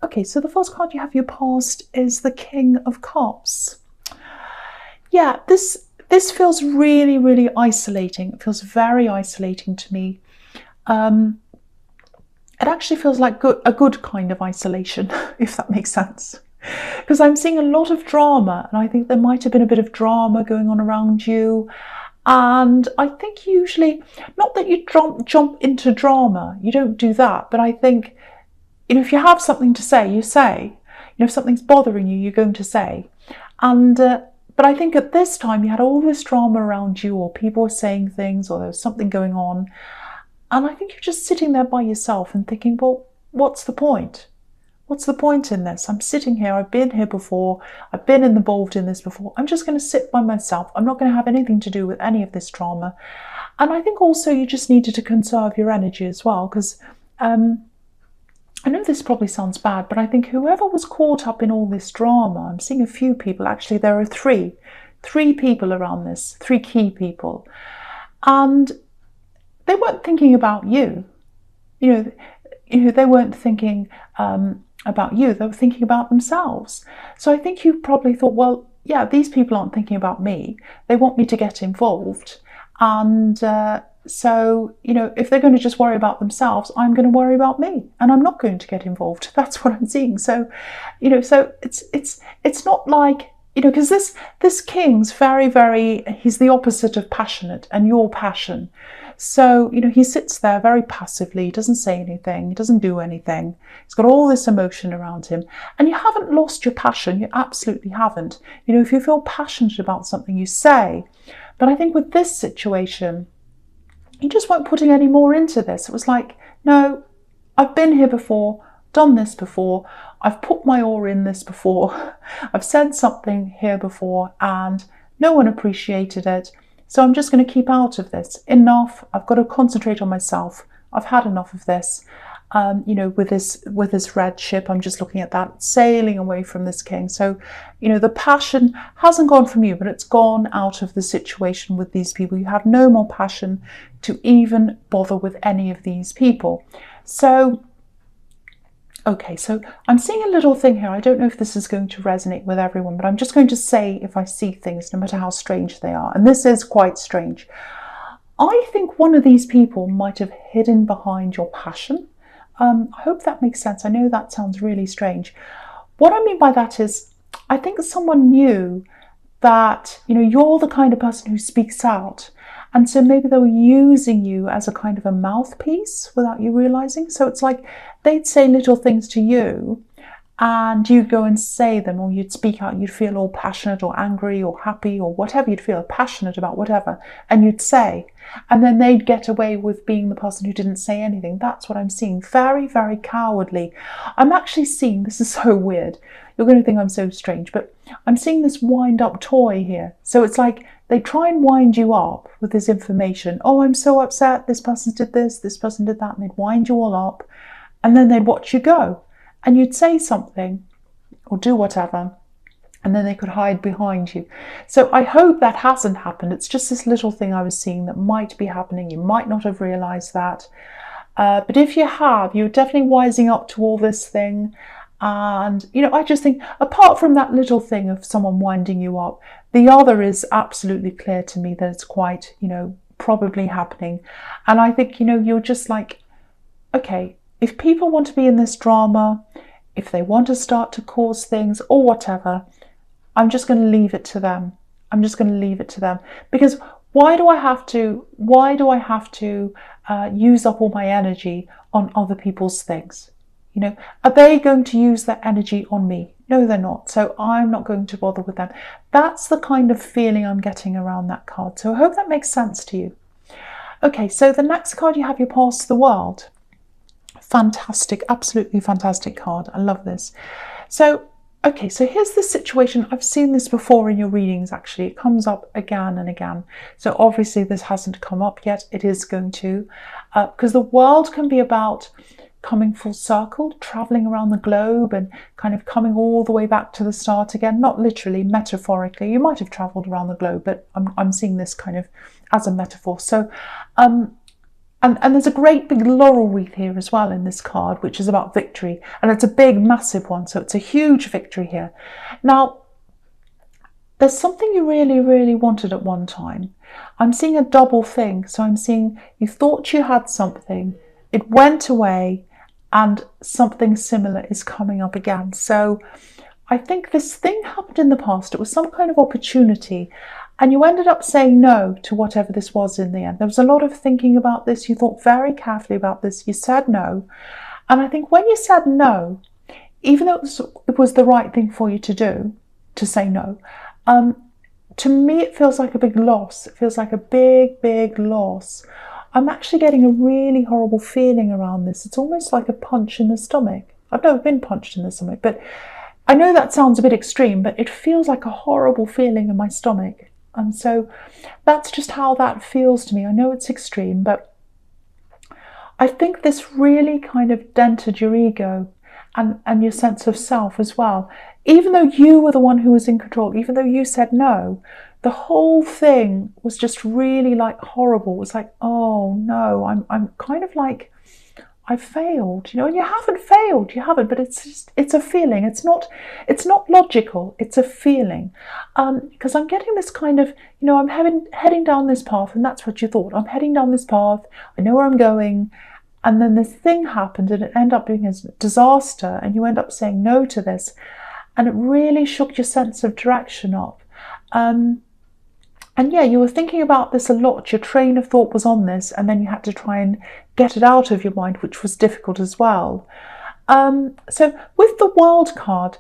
Okay, so the first card you have your past is the King of Cups. Yeah, this feels really, really isolating. It feels very isolating to me. It actually feels like a good kind of isolation, if that makes sense. Because I'm seeing a lot of drama, and I think there might have been a bit of drama going on around you. And I think usually, not that you jump into drama, you don't do that, but I think, if you have something to say, you say. If something's bothering you, you're going to say. And but I think at this time you had all this drama around you, or people were saying things, or there was something going on. And I think you're just sitting there by yourself and thinking, well, what's the point? What's the point in this? I'm sitting here, I've been here before, I've been involved in this before. I'm just going to sit by myself. I'm not going to have anything to do with any of this drama. And I think also you just needed to conserve your energy as well, because I know this probably sounds bad, but I think whoever was caught up in all this drama, I'm seeing a few people, actually there are three people around this, three key people. And they weren't thinking about you. They weren't thinking about you, they were thinking about themselves. So I think you probably thought, well, yeah, these people aren't thinking about me. They want me to get involved. And so, if they're going to just worry about themselves, I'm going to worry about me, and I'm not going to get involved. That's what I'm seeing. So, so it's not like, because this king's very, very, he's the opposite of passionate, and you're passion. So, he sits there very passively, he doesn't say anything, he doesn't do anything. He's got all this emotion around him. And you haven't lost your passion, you absolutely haven't. If you feel passionate about something, you say. But I think with this situation, you just weren't putting any more into this. It was like, no, I've been here before, done this before, I've put my oar in this before, I've said something here before, and no one appreciated it. So I'm just going to keep out of this. Enough. I've got to concentrate on myself. I've had enough of this. With this red ship, I'm just looking at that, sailing away from this king. So, the passion hasn't gone from you, but it's gone out of the situation with these people. You have no more passion to even bother with any of these people. So, okay, so I'm seeing a little thing here. I don't know if this is going to resonate with everyone, but I'm just going to say if I see things, no matter how strange they are. And this is quite strange. I think one of these people might have hidden behind your passion. I hope that makes sense. I know that sounds really strange. What I mean by that is, I think someone knew that, you're the kind of person who speaks out. And so maybe they were using you as a kind of a mouthpiece without you realizing. So it's like they'd say little things to you and you'd go and say them, or you'd speak out, you'd feel all passionate or angry or happy or whatever, you'd feel passionate about whatever, and you'd say, and then they'd get away with being the person who didn't say anything. That's what I'm seeing. Very, very cowardly. I'm actually seeing, this is so weird, you're going to think I'm so strange, but I'm seeing this wind-up toy here. So it's like they try and wind you up with this information. Oh, I'm so upset, this person did this person did that, and they'd wind you all up, and then they'd watch you go. And you'd say something or do whatever, and then they could hide behind you. So I hope that hasn't happened. It's just this little thing I was seeing that might be happening. You might not have realized that. But if you have, you're definitely wising up to all this thing. And, I just think, apart from that little thing of someone winding you up, the other is absolutely clear to me that it's quite, probably happening. And I think, you're just like, okay, if people want to be in this drama, if they want to start to cause things or whatever, I'm just going to leave it to them. I'm just going to leave it to them. Because why do I have to use up all my energy on other people's things? Are they going to use that energy on me? No, they're not. So I'm not going to bother with them. That's the kind of feeling I'm getting around that card. So I hope that makes sense to you. Okay, so the next card you have, your Past the World. Fantastic, absolutely fantastic card. I love this. So, okay, so here's the situation. I've seen this before in your readings, actually. It comes up again and again. So obviously this hasn't come up yet. It is going to, because the world can be about coming full circle, traveling around the globe and kind of coming all the way back to the start again. Not literally, metaphorically. You might have traveled around the globe, but I'm seeing this kind of as a metaphor. So, And there's a great big laurel wreath here as well in this card, which is about victory. And it's a big, massive one. So it's a huge victory here. Now, there's something you really, really wanted at one time. I'm seeing a double thing. So I'm seeing you thought you had something, it went away, and something similar is coming up again. So I think this thing happened in the past. It was some kind of opportunity. And you ended up saying no to whatever this was in the end. There was a lot of thinking about this. You thought very carefully about this. You said no. And I think when you said no, even though it was the right thing for you to do, to say no, to me it feels like a big loss. It feels like a big, big loss. I'm actually getting a really horrible feeling around this. It's almost like a punch in the stomach. I've never been punched in the stomach, but I know that sounds a bit extreme, but it feels like a horrible feeling in my stomach. And so that's just how that feels to me. I know it's extreme, but I think this really kind of dented your ego and your sense of self as well. Even though you were the one who was in control, even though you said no, the whole thing was just really like horrible. It was like, oh no, I'm kind of like, I failed, and you haven't failed, you haven't, but it's a feeling. It's not logical, it's a feeling. Because I'm getting this kind of, I'm heading down this path, and that's what you thought. I'm heading down this path, I know where I'm going, and then this thing happened and it ended up being a disaster, and you end up saying no to this, and it really shook your sense of direction up. And yeah, you were thinking about this a lot. Your train of thought was on this, and then you had to try and get it out of your mind, which was difficult as well. So with the wild card,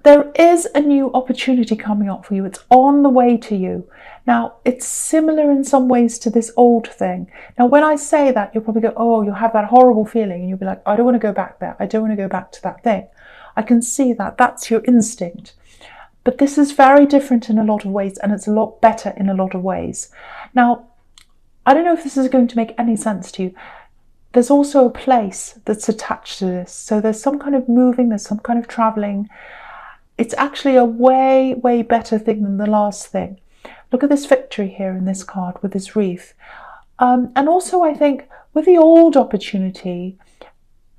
there is a new opportunity coming up for you. It's on the way to you. Now, it's similar in some ways to this old thing. Now, when I say that, you'll probably go, oh, you'll have that horrible feeling, and you'll be like, I don't want to go back there. I don't want to go back to that thing. I can see that. That's your instinct. But this is very different in a lot of ways, and it's a lot better in a lot of ways. Now, I don't know if this is going to make any sense to you. There's also a place that's attached to this. So there's some kind of moving, there's some kind of traveling. It's actually a way, way better thing than the last thing. Look at this victory here in this card with this wreath. And also, I think with the old opportunity,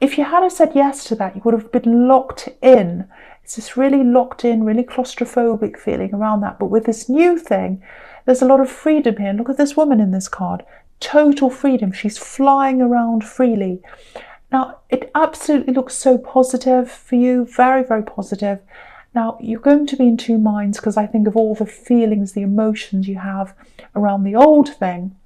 if you had said yes to that, you would have been locked in. It's this really locked in, really claustrophobic feeling around that. But with this new thing, there's a lot of freedom here. Look at this woman in this card. Total freedom. She's flying around freely. Now, it absolutely looks so positive for you. Very, very positive. Now, you're going to be in two minds, because I think of all the feelings, the emotions you have around the old thing.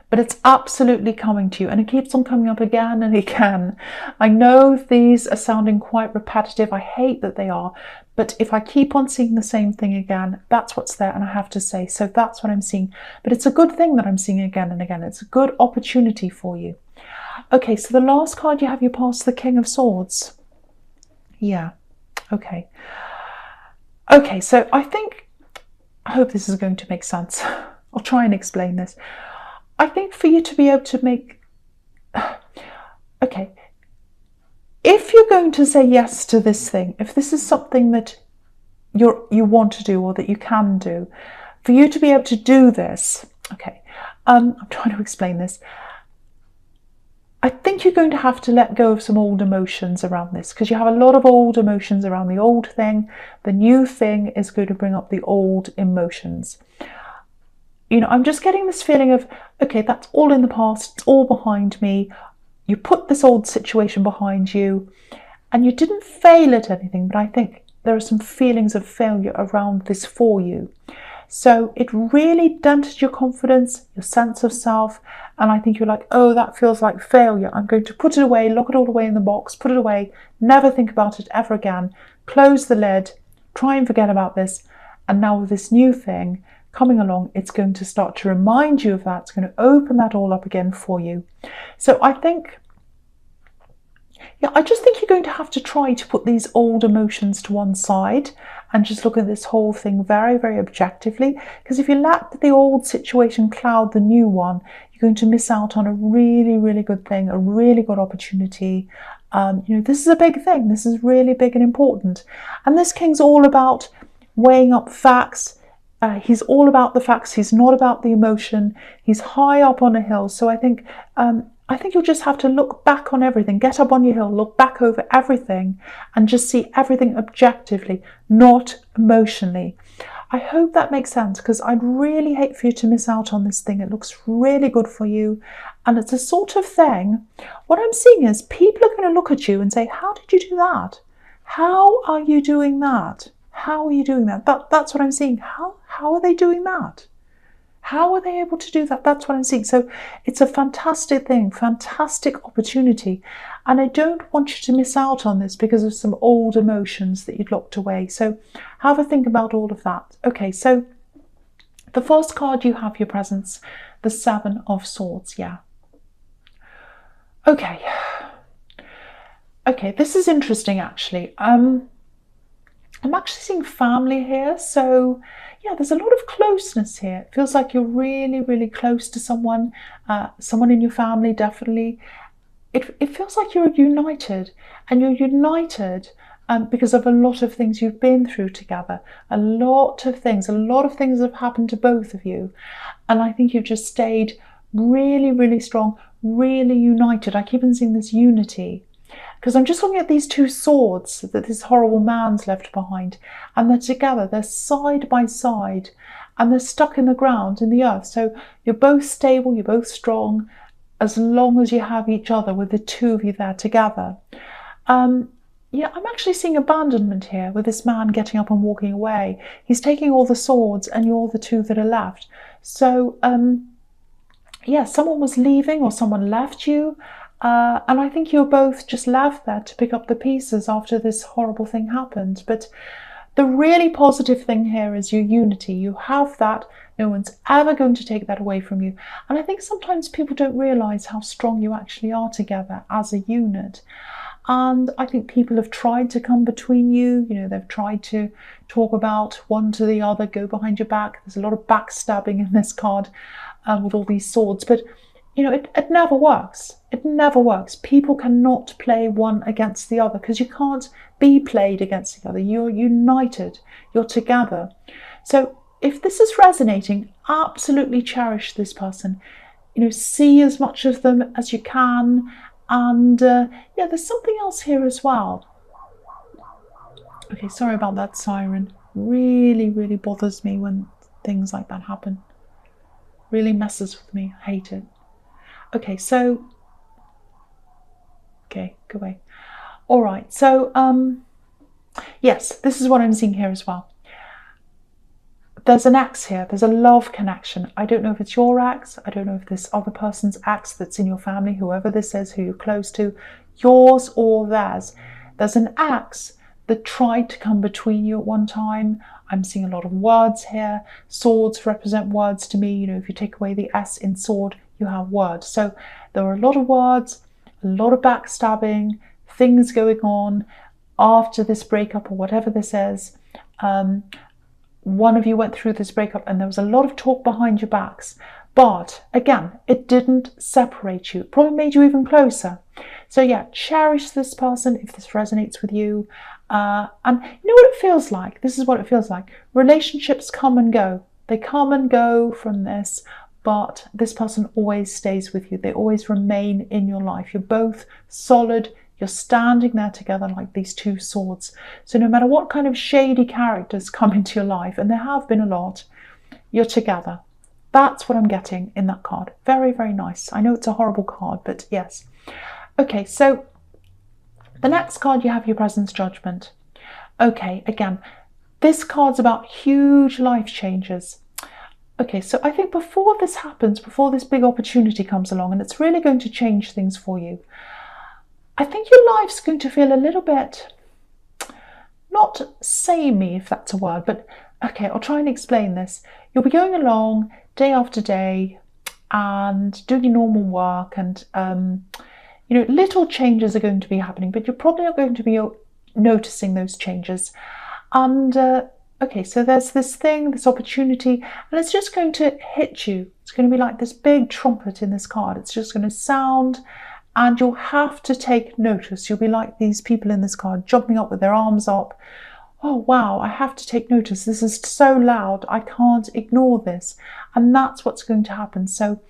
But it's absolutely coming to you, and it keeps on coming up again and again. I know these are sounding quite repetitive. I hate that they are, but if I keep on seeing the same thing again, that's what's there, and I have to say, so that's what I'm seeing. But it's a good thing that I'm seeing again and again. It's a good opportunity for you. Okay, so the last card you have, you pass the King of Swords. Yeah, okay. Okay, so I hope this is going to make sense. I'll try and explain this. I think for you to be able to make, okay, if you're going to say yes to this thing, if this is something that you want to do or that you can do, for you to be able to do this, okay, I'm trying to explain this. I think you're going to have to let go of some old emotions around this, because you have a lot of old emotions around the old thing. The new thing is going to bring up the old emotions. I'm just getting this feeling of, okay, that's all in the past, it's all behind me. You put this old situation behind you, and you didn't fail at anything, but I think there are some feelings of failure around this for you. So it really dented your confidence, your sense of self, and I think you're like, oh, that feels like failure. I'm going to put it away, lock it all away in the box, put it away, never think about it ever again, close the lid, try and forget about this. And now with this new thing coming along, it's going to start to remind you of that. It's going to open that all up again for you. So I think, I just think you're going to have to try to put these old emotions to one side and just look at this whole thing very, very objectively. Because if you let the old situation cloud the new one, you're going to miss out on a really, really good thing, a really good opportunity. This is a big thing. This is really big and important. And this King's all about weighing up facts. He's all about the facts. He's not about the emotion. He's high up on a hill. So I think you'll just have to look back on everything. Get up on your hill, look back over everything, and just see everything objectively, not emotionally. I hope that makes sense, because I'd really hate for you to miss out on this thing. It looks really good for you. And it's a sort of thing, what I'm seeing is people are going to look at you and say, how did you do that? How are you doing that? How are you doing that? That's what I'm seeing. How are they doing that? How are they able to do that? That's what I'm seeing. So it's a fantastic thing, fantastic opportunity. And I don't want you to miss out on this because of some old emotions that you'd locked away. So have a think about all of that. Okay, so the first card you have, your presence, the Seven of Swords. Yeah. Okay. Okay, this is interesting actually. I'm actually seeing family here. So yeah, there's a lot of closeness here. It feels like you're really, really close to someone, someone in your family, definitely. It feels like you're united, and you're united because of a lot of things you've been through together. A lot of things have happened to both of you. And I think you've just stayed really, really strong, really united. I keep on seeing this unity, because I'm just looking at these two swords that this horrible man's left behind, and they're together, they're side by side, and they're stuck in the ground, in the earth. So you're both stable, you're both strong, as long as you have each other, with the two of you there together. Yeah, I'm actually seeing abandonment here, with this man getting up and walking away. He's taking all the swords, and you're the two that are left. So yeah, someone was leaving, or someone left you. And I think you're both just left there to pick up the pieces after this horrible thing happened. But the really positive thing here is your unity. You have that. No one's ever going to take that away from you. And I think sometimes people don't realise how strong you actually are together as a unit. And I think people have tried to come between you. You know, they've tried to talk about one to the other, go behind your back. There's a lot of backstabbing in this card with all these swords. But you know, it never works. It never works. People cannot play one against the other, because you can't be played against the other. You're united. You're together. So if this is resonating, absolutely cherish this person. You know, see as much of them as you can. And yeah, there's something else here as well. Okay, sorry about that siren. Really, really bothers me when things like that happen. Really messes with me. I hate it. Okay, so, okay, go away. All right, so, yes, this is what I'm seeing here as well. There's an ex here. There's a love connection. I don't know if it's your ex. I don't know if this other person's ex that's in your family, whoever this is, who you're close to, yours or theirs. There's an ex that tried to come between you at one time. I'm seeing a lot of words here. Swords represent words to me. You know, if you take away the S in sword, you have words. So there are a lot of words, a lot of backstabbing, things going on after this breakup or whatever this is. One of you went through this breakup and there was a lot of talk behind your backs. But again, it didn't separate you. It probably made you even closer. So yeah, cherish this person if this resonates with you. And you know what it feels like? This is what it feels like. Relationships come and go. They come and go from this. But this person always stays with you. They always remain in your life. You're both solid. You're standing there together like these two swords. So no matter what kind of shady characters come into your life, and there have been a lot, you're together. That's what I'm getting in that card. Very, very nice. I know it's a horrible card, but yes. Okay, so the next card you have, your presence, judgment. Okay, again, this card's about huge life changes. Okay, so I think before this happens, before this big opportunity comes along, and it's really going to change things for you, I think your life's going to feel a little bit, not samey, if that's a word, but okay, I'll try and explain this. You'll be going along day after day and doing your normal work, and you know, little changes are going to be happening, but you're probably not going to be noticing those changes. And okay, so there's this thing, this opportunity, and it's just going to hit you. It's going to be like this big trumpet in this card. It's just going to sound, and you'll have to take notice. You'll be like these people in this card, jumping up with their arms up, oh wow, I have to take notice. This is so loud. I can't ignore this. And that's what's going to happen. So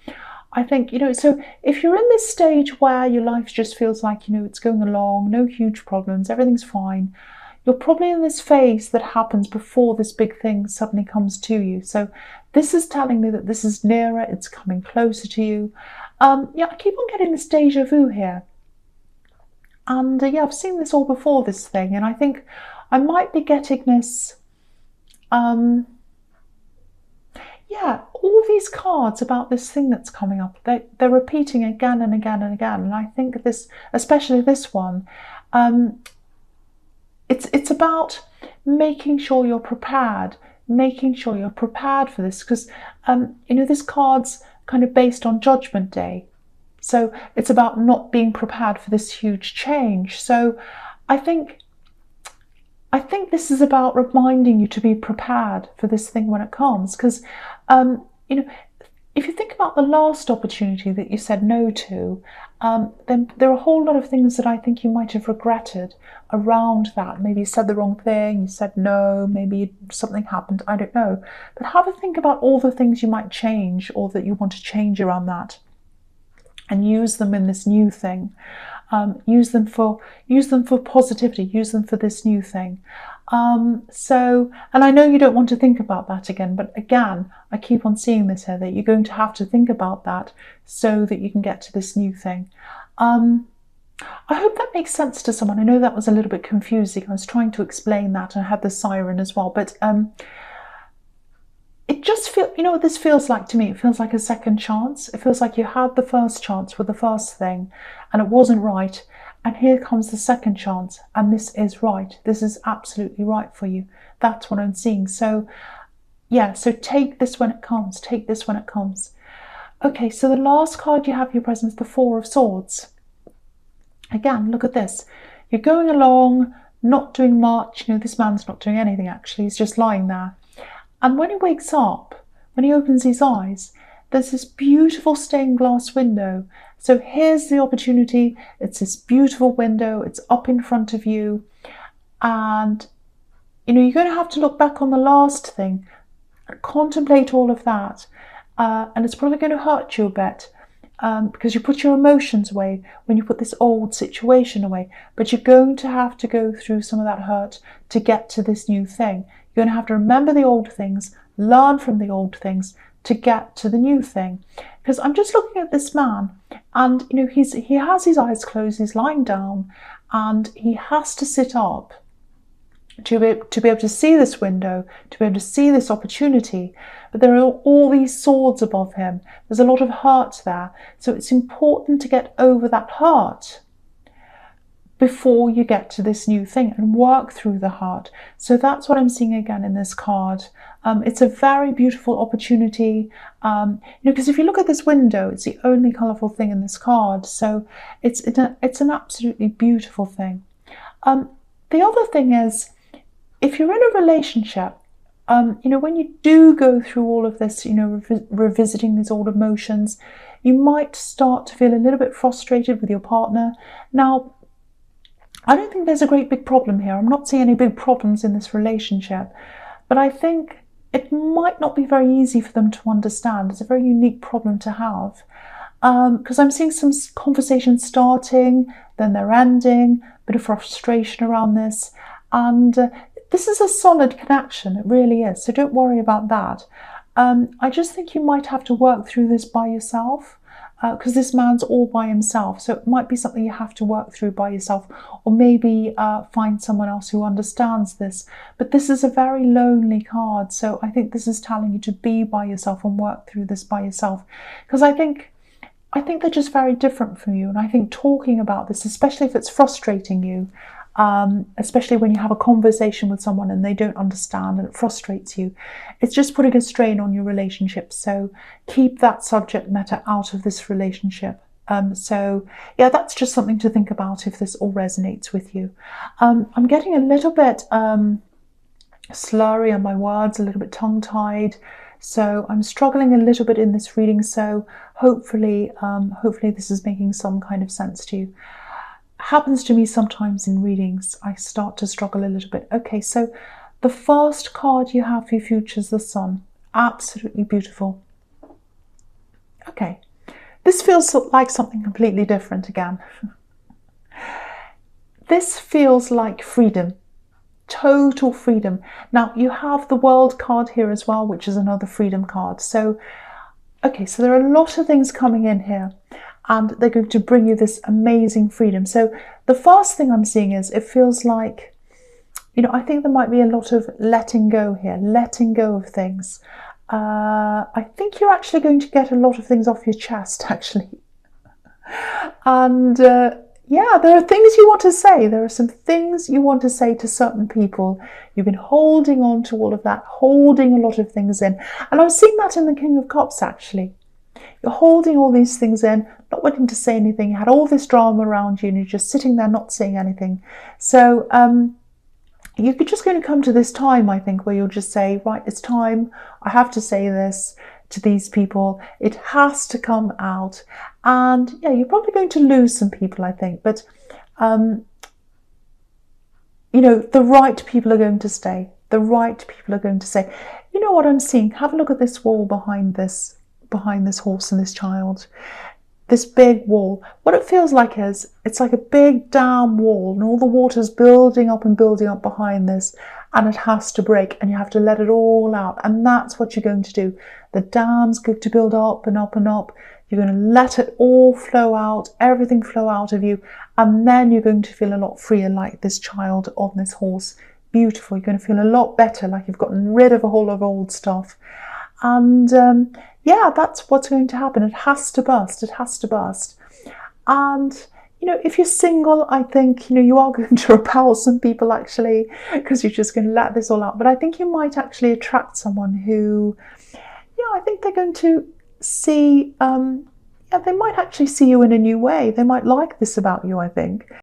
I think, so if you're in this stage where your life just feels like, it's going along, no huge problems, everything's fine, you're probably in this phase that happens before this big thing suddenly comes to you. So this is telling me that this is nearer, it's coming closer to you. Yeah, I keep on getting this deja vu here. And yeah, I've seen this all before, this thing, and I think I might be getting this, yeah, all these cards about this thing that's coming up, they're repeating again and again and again. And I think this, especially this one, it's about making sure you're prepared, for this, because this card's kind of based on Judgment Day. So it's about not being prepared for this huge change. So I think this is about reminding you to be prepared for this thing when it comes. Because, if you think about the last opportunity that you said no to, then there are a whole lot of things that I think you might have regretted around that. Maybe you said the wrong thing, you said no, maybe something happened, I don't know. But have a think about all the things you might change or that you want to change around that, and use them in this new thing. Use them for positivity. Use them for this new thing. So, and I know you don't want to think about that again, but again, I keep on seeing this here, that you're going to have to think about that so that you can get to this new thing. I hope that makes sense to someone. I know that was a little bit confusing. I was trying to explain that. I had the siren as well, but it just feels, you know what this feels like to me? It feels like a second chance. It feels like you had the first chance with the first thing and it wasn't right. And here comes the second chance, and this is right. This is absolutely right for you. That's what I'm seeing. So yeah, so take this when it comes. Take this when it comes. Okay, so the last card you have in your presence, the Four of Swords. Again, look at this. You're going along, not doing much. This man's not doing anything actually. He's just lying there. And when he wakes up, when he opens his eyes, there's this beautiful stained glass window. So here's the opportunity. It's this beautiful window. It's up in front of you. And, you're going to have to look back on the last thing, contemplate all of that. And it's probably going to hurt you a bit because you put your emotions away when you put this old situation away. But you're going to have to go through some of that hurt to get to this new thing. You're going to have to remember the old things, learn from the old things to get to the new thing. Because I'm just looking at this man, and he has his eyes closed, he's lying down, and he has to sit up to be able to see this window, to be able to see this opportunity. But there are all these swords above him. There's a lot of hurt there. So it's important to get over that hurt before you get to this new thing and work through the hurt. So that's what I'm seeing again in this card. It's a very beautiful opportunity, because if you look at this window, it's the only colourful thing in this card. So it's an absolutely beautiful thing. The other thing is, if you're in a relationship, when you do go through all of this, revisiting these old emotions, you might start to feel a little bit frustrated with your partner. Now, I don't think there's a great big problem here. I'm not seeing any big problems in this relationship, but I think it might not be very easy for them to understand. It's a very unique problem to have, because I'm seeing some conversations starting, then they're ending, a bit of frustration around this, and this is a solid connection. It really is. So don't worry about that. I just think you might have to work through this by yourself. Because this man's all by himself, so it might be something you have to work through by yourself, or maybe find someone else who understands this. But this is a very lonely card, so I think this is telling you to be by yourself and work through this by yourself, because I think they're just very different from you. And I think talking about this, especially if it's frustrating you, especially when you have a conversation with someone and they don't understand and it frustrates you, it's just putting a strain on your relationship. So keep that subject matter out of this relationship. So yeah, that's just something to think about if this all resonates with you. I'm getting a little bit slurry on my words, a little bit tongue-tied, so I'm struggling a little bit in this reading. So hopefully this is making some kind of sense to you. happens to me sometimes in readings. I start to struggle a little bit. Okay, so the first card you have for your future is the Sun. Absolutely beautiful. Okay, this feels like something completely different again. This feels like freedom, total freedom. Now, you have the World card here as well, which is another freedom card. So, okay, so there are a lot of things coming in here, and they're going to bring you this amazing freedom. So the first thing I'm seeing is it feels like, you know, I think there might be a lot of letting go here, letting go of things. I think you're actually going to get a lot of things off your chest, actually. And yeah, there are things you want to say. There are some things you want to say to certain people. You've been holding on to all of that, holding a lot of things in. And I'm seeing that in the King of Cups, actually. You're holding all these things in, not wanting to say anything. You had all this drama around you and you're just sitting there not saying anything. So you're just going to come to this time, I think, where you'll just say, right, it's time. I have to say this to these people. It has to come out. And yeah, you're probably going to lose some people, I think. But, you know, the right people are going to stay. The right people are going to stay. You know what I'm seeing? Have a look at this wall behind this horse and this child. This big wall. What it feels like is it's like a big dam wall, and all the water's building up behind this, and it has to break, and you have to let it all out. And that's what you're going to do. The dam's going to build up and up and up. You're going to let it all flow out, everything flow out of you, and then you're going to feel a lot freer, like this child on this horse. Beautiful. You're going to feel a lot better, like you've gotten rid of a whole lot of old stuff. And yeah, that's what's going to happen. It has to burst. It has to burst. And, you know, if you're single, I think, you know, you are going to repel some people, actually, because you're just going to let this all out. But I think you might actually attract someone who, yeah, I think they're going to see, yeah, they might actually see you in a new way. They might like this about you, I think.